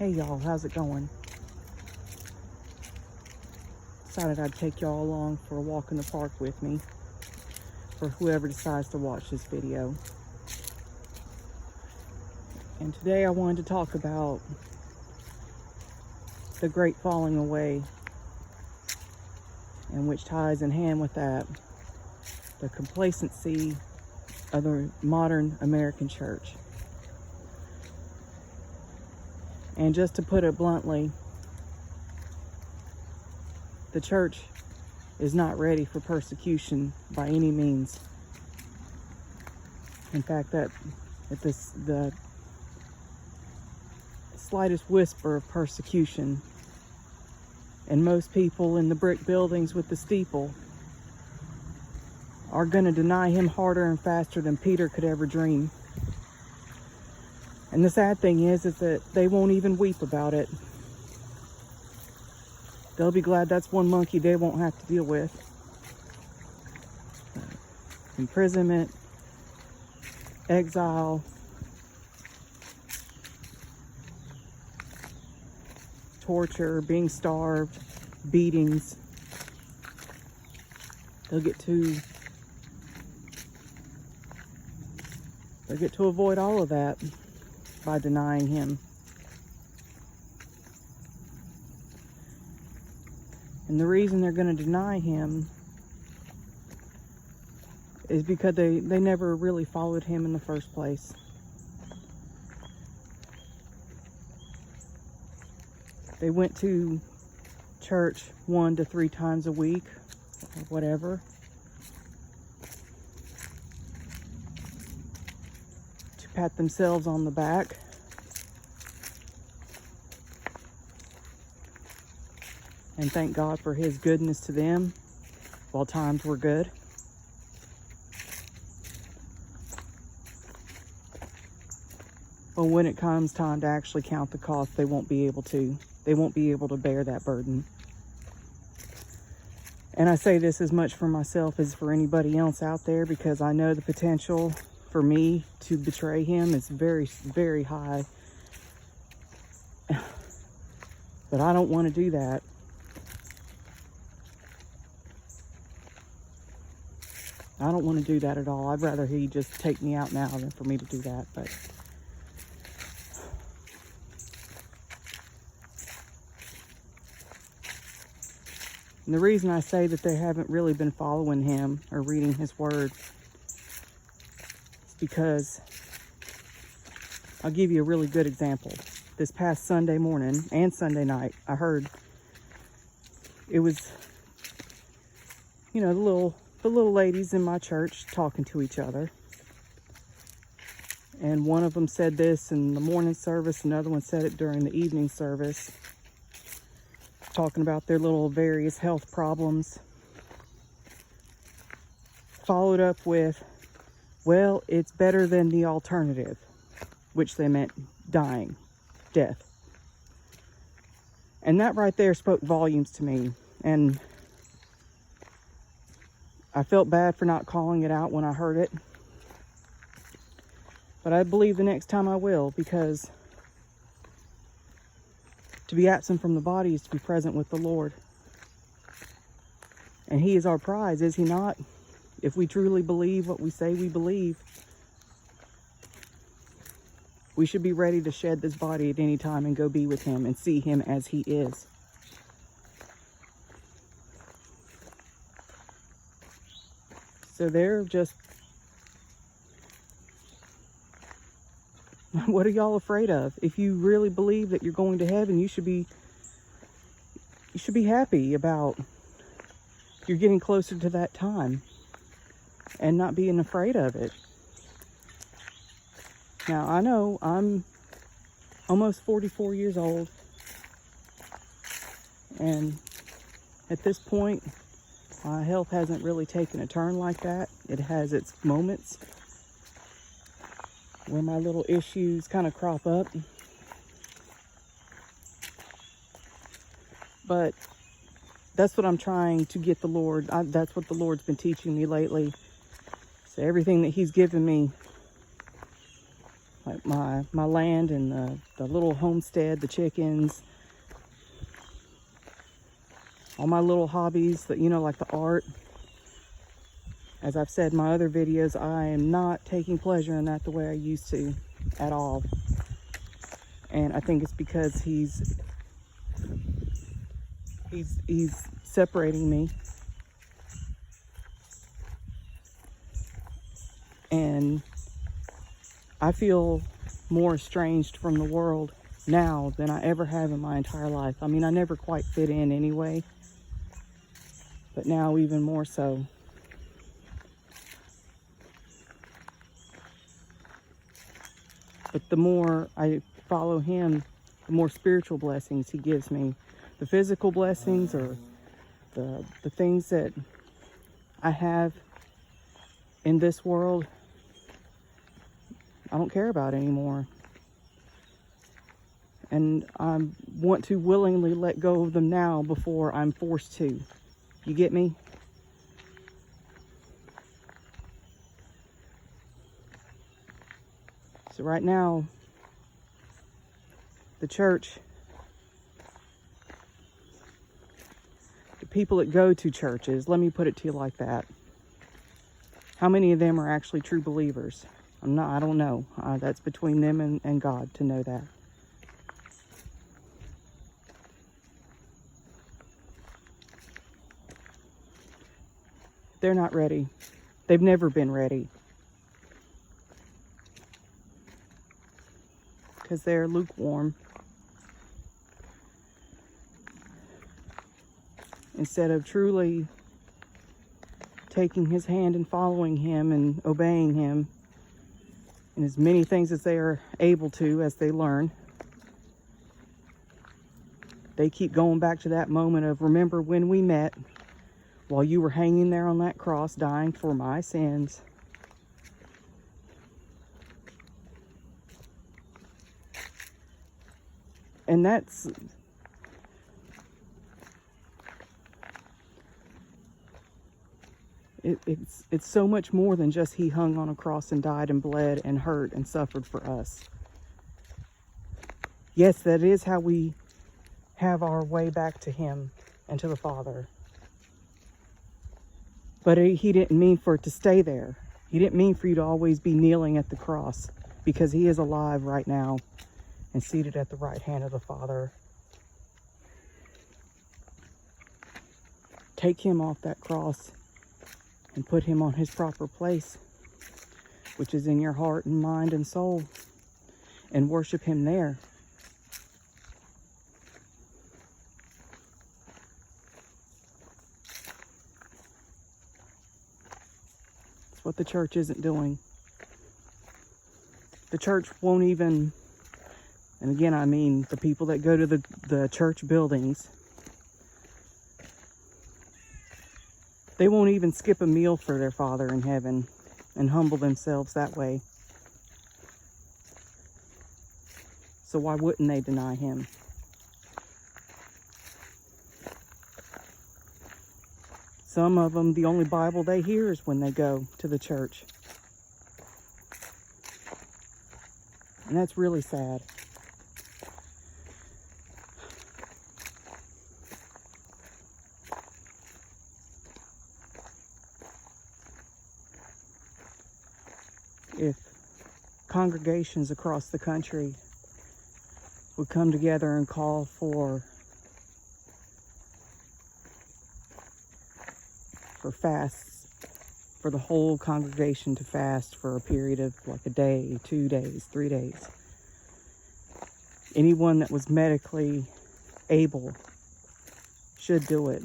Hey y'all, how's it going? Decided I'd take y'all along for a walk in the park with me, for whoever decides to watch this video. And today I wanted to talk about the great falling away, and which ties in hand with that, the complacency of the modern American church. And just to put it bluntly, the church is not ready for persecution by any means. In fact, the slightest whisper of persecution, and most people in the brick buildings with the steeple are going to deny him harder and faster than Peter could ever dream. And the sad thing is that they won't even weep about it. They'll be glad that's one monkey they won't have to deal with. Imprisonment, exile, torture, being starved, beatings. They'll get to avoid all of that by denying him. And the reason they're going to deny him is because they never really followed him in the first place. They went to church 1 to 3 times a week, or whatever. To pat themselves on the back. And thank God for his goodness to them while times were good. But when it comes time to actually count the cost, they won't be able to. They won't be able to bear that burden. And I say this as much for myself as for anybody else out there, because I know the potential for me to betray him is very, very high. But I don't want to do that. I don't want to do that at all. I'd rather he just take me out now than for me to do that. But and the reason I say that they haven't really been following him or reading his word is because I'll give you a really good example. This past Sunday morning and Sunday night, I heard it was, the little ladies in my church talking to each other. And one of them said this in the morning service, another one said it during the evening service, talking about their little various health problems. Followed up with, well, it's better than the alternative, which they meant dying, death. And that right there spoke volumes to me. And I felt bad for not calling it out when I heard it. But I believe the next time I will, because to be absent from the body is to be present with the Lord. And he is our prize, is he not? If we truly believe what we say we believe, we should be ready to shed this body at any time and go be with him and see him as he is. So they're just, what are y'all afraid of? If you really believe that you're going to heaven, you should be happy about you're getting closer to that time and not being afraid of it. Now, I know I'm almost 44 years old, and at this point, my health hasn't really taken a turn like that. It has its moments where my little issues kind of crop up. But that's what I'm trying to get the Lord. That's what the Lord's been teaching me lately. So everything that he's given me, like my land and the little homestead, the chickens, all my little hobbies that, like the art. As I've said in my other videos, I am not taking pleasure in that the way I used to at all. And I think it's because he's separating me. And I feel more estranged from the world now than I ever have in my entire life. I mean, I never quite fit in anyway, but now even more so. But the more I follow him, the more spiritual blessings he gives me. The physical blessings or the things that I have in this world, I don't care about anymore. And I want to willingly let go of them now before I'm forced to. You get me? So right now, the church, the people that go to churches, let me put it to you like that. How many of them are actually true believers? I don't know. That's between them and God to know that. They're not ready. They've never been ready. Because they're lukewarm. Instead of truly taking his hand and following him and obeying him in as many things as they are able to as they learn, they keep going back to that moment of, remember when we met while you were hanging there on that cross dying for my sins. And that's it's so much more than just he hung on a cross and died and bled and hurt and suffered for us. Yes, that is how we have our way back to him and to the Father. But he didn't mean for it to stay there. He didn't mean for you to always be kneeling at the cross, because he is alive right now and seated at the right hand of the Father. Take him off that cross and put him on his proper place, which is in your heart and mind and soul, and worship him there. It's what the church isn't doing. The church won't even, and again I mean the people that go to the church buildings, they won't even skip a meal for their Father in heaven and humble themselves that way. So why wouldn't they deny him? Some of them, the only Bible they hear is when they go to the church. And that's really sad. If congregations across the country would come together and call for fasts, for the whole congregation to fast for a period of like a day, 2 days, 3 days. Anyone that was medically able should do it.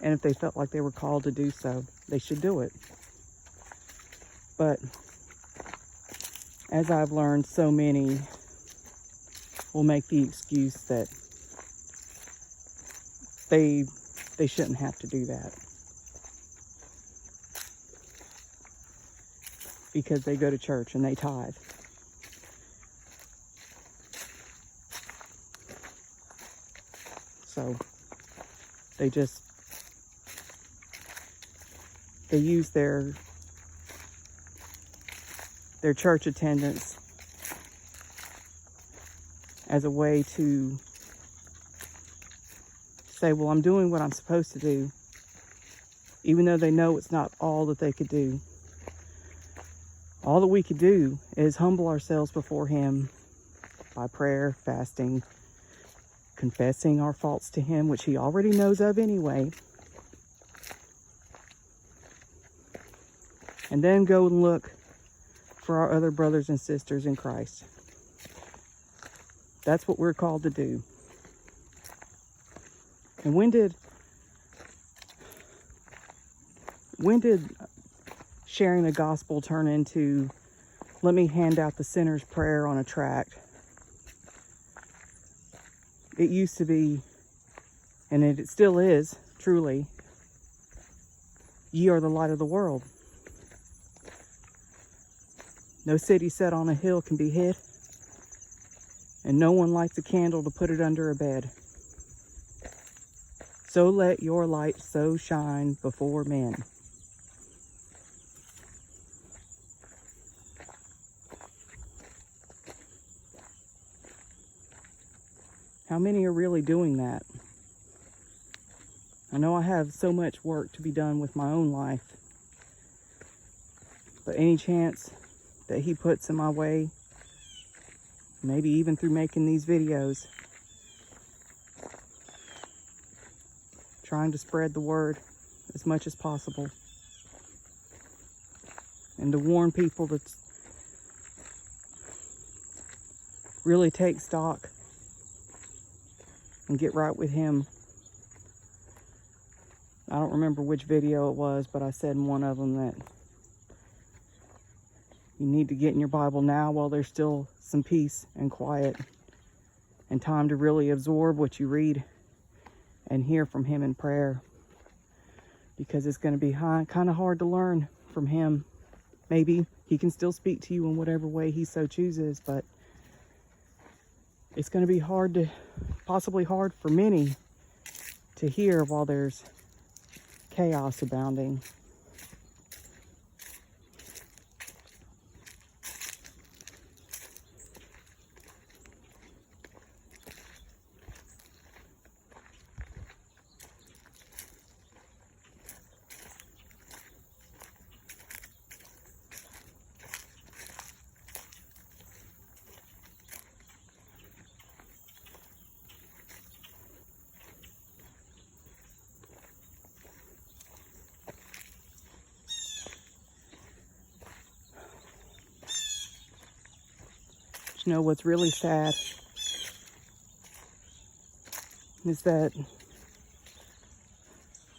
And if they felt like they were called to do so, they should do it. But as I've learned, so many will make the excuse that they shouldn't have to do that because they go to church and they tithe. So they use their church attendance as a way to say, well, I'm doing what I'm supposed to do, even though they know it's not all that they could do. All that we could do is humble ourselves before Him by prayer, fasting, confessing our faults to Him, which He already knows of anyway. And then go and look for our other brothers and sisters in Christ. That's what we're called to do. And when did sharing the gospel turn into, let me hand out the sinner's prayer on a tract? It used to be, and it still is, truly, ye are the light of the world. No city set on a hill can be hid, and no one lights a candle to put it under a bed. So let your light so shine before men. How many are really doing that? I know I have so much work to be done with my own life, but any chance that He puts in my way, maybe even through making these videos, trying to spread the word as much as possible, and to warn people to really take stock and get right with Him. I don't remember which video it was, but I said in one of them that you need to get in your Bible now while there's still some peace and quiet and time to really absorb what you read and hear from Him in prayer, because it's going to be kind of hard to learn from Him. Maybe He can still speak to you in whatever way He so chooses, but it's going to be possibly hard for many to hear while there's chaos abounding. You know, what's really sad is that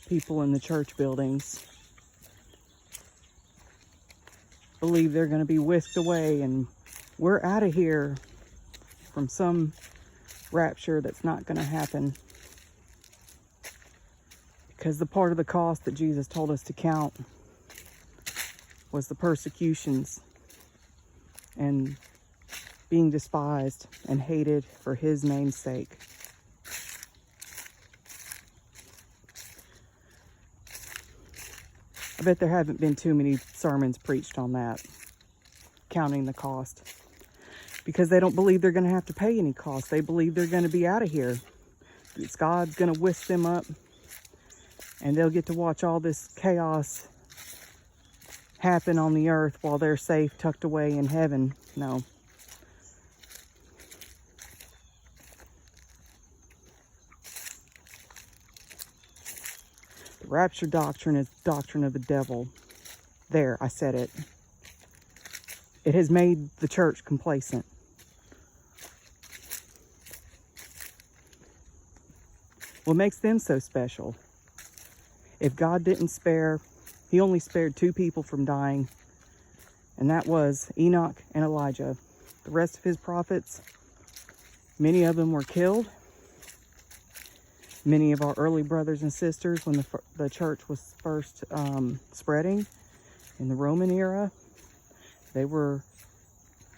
people in the church buildings believe they're going to be whisked away and we're out of here from some rapture that's not going to happen, because the part of the cost that Jesus told us to count was the persecutions and being despised and hated for His name's sake. I bet there haven't been too many sermons preached on that, counting the cost, because they don't believe they're going to have to pay any cost. They believe they're going to be out of here. It's God's going to whisk them up, and they'll get to watch all this chaos happen on the earth while they're safe, tucked away in heaven. No. Rapture doctrine is doctrine of the devil. There, I said it. It has made the church complacent. What makes them so special? If God didn't spare, He only spared 2 people from dying, and that was Enoch and Elijah. The rest of His prophets, many of them were killed. Many of our early brothers and sisters, when the church was first spreading in the Roman era, they were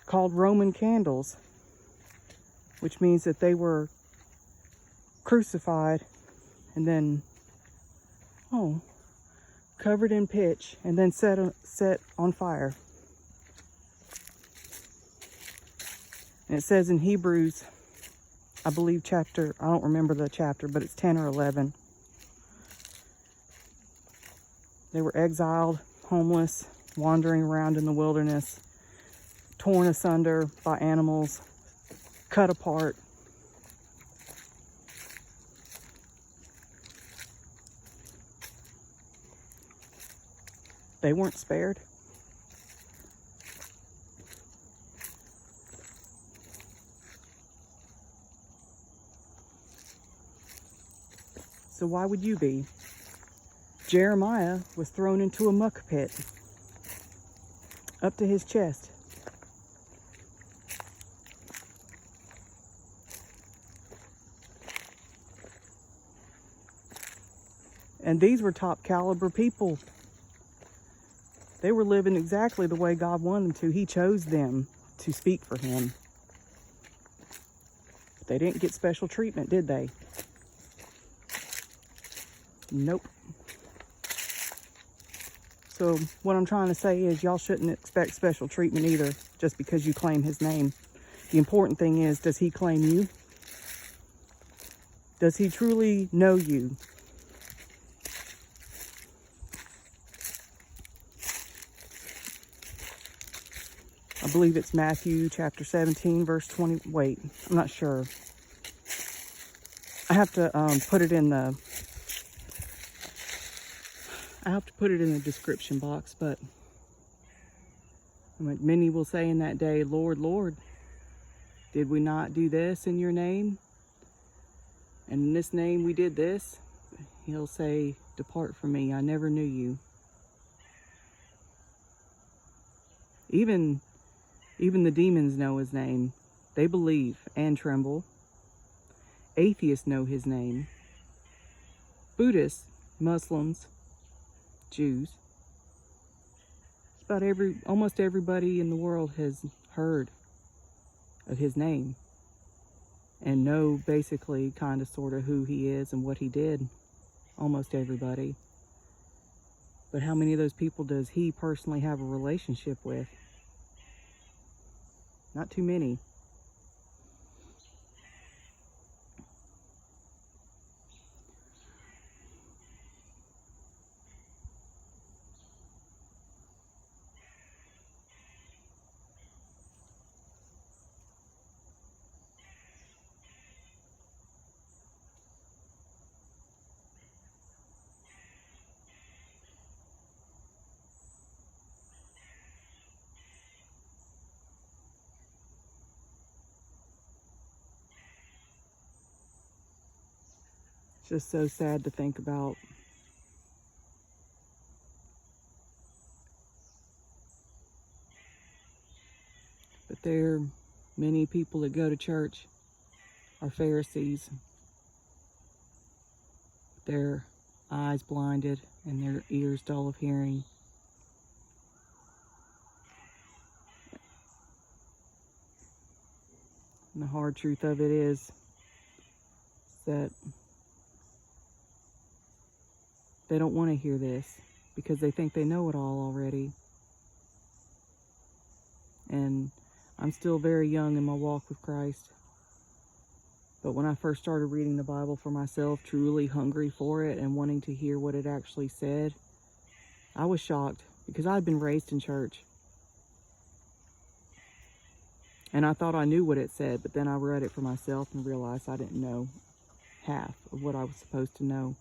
called Roman candles, which means that they were crucified and then, covered in pitch and then set on fire. And it says in Hebrews I believe chapter, I don't remember the chapter, but it's 10 or 11. They were exiled, homeless, wandering around in the wilderness, torn asunder by animals, cut apart. They weren't spared. So why would you be? Jeremiah was thrown into a muck pit up to his chest. And these were top caliber people. They were living exactly the way God wanted them to. He chose them to speak for him. But they didn't get special treatment, did they? Nope. So what I'm trying to say is y'all shouldn't expect special treatment either just because you claim his name. The important thing is, does he claim you? Does he truly know you? I believe it's Matthew chapter 17, verse 20. Wait, I'm not sure. I have to put it in the description box, but many will say in that day, Lord, Lord, did we not do this in your name? And in this name we did this. He'll say, depart from me, I never knew you. Even the demons know his name. They believe and tremble. Atheists know his name. Buddhists, Muslims, Jews. Almost everybody in the world has heard of his name and know basically kind of sort of who he is and what he did. Almost everybody. But how many of those people does he personally have a relationship with? Not too many. It's just so sad to think about. But there are many people that go to church are Pharisees. Their eyes blinded and their ears dull of hearing. And the hard truth of it is that they don't want to hear this because they think they know it all already. And I'm still very young in my walk with Christ. But when I first started reading the Bible for myself, truly hungry for it and wanting to hear what it actually said, I was shocked because I'd been raised in church. And I thought I knew what it said, but then I read it for myself and realized I didn't know half of what I was supposed to know.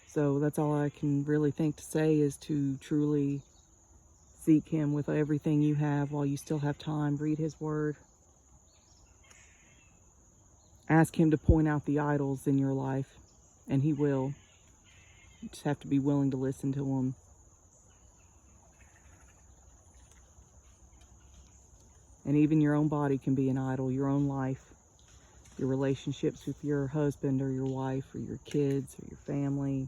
So that's all I can really think to say is to truly seek him with everything you have while you still have time. Read his word. Ask him to point out the idols in your life, and he will. You just have to be willing to listen to him. And even your own body can be an idol, your own life, your relationships with your husband or your wife or your kids or your family,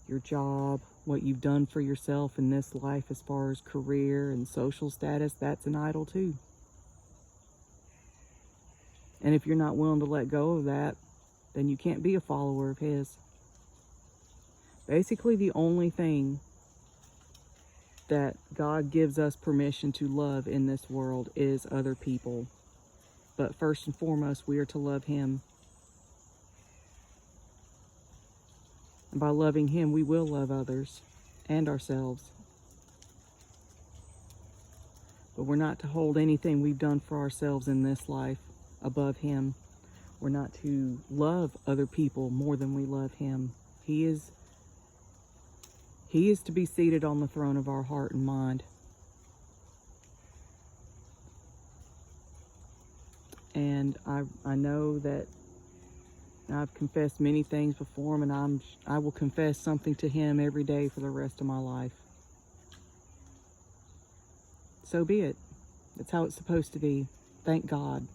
your job, what you've done for yourself in this life as far as career and social status, that's an idol too. And if you're not willing to let go of that, then you can't be a follower of his. Basically, the only thing that God gives us permission to love in this world is other people. But first and foremost, we are to love Him. And by loving Him, we will love others and ourselves. But we're not to hold anything we've done for ourselves in this life above Him. We're not to love other people more than we love Him. He is to be seated on the throne of our heart and mind. And I know that I've confessed many things before Him, and I will confess something to Him every day for the rest of my life. So be it. That's how it's supposed to be. Thank God.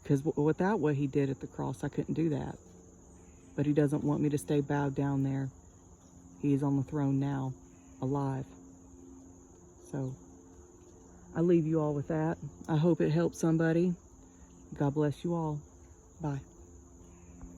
Because without what He did at the cross, I couldn't do that. But He doesn't want me to stay bowed down there. He is on the throne now, alive. So I leave you all with that. I hope it helps somebody. God bless you all. Bye.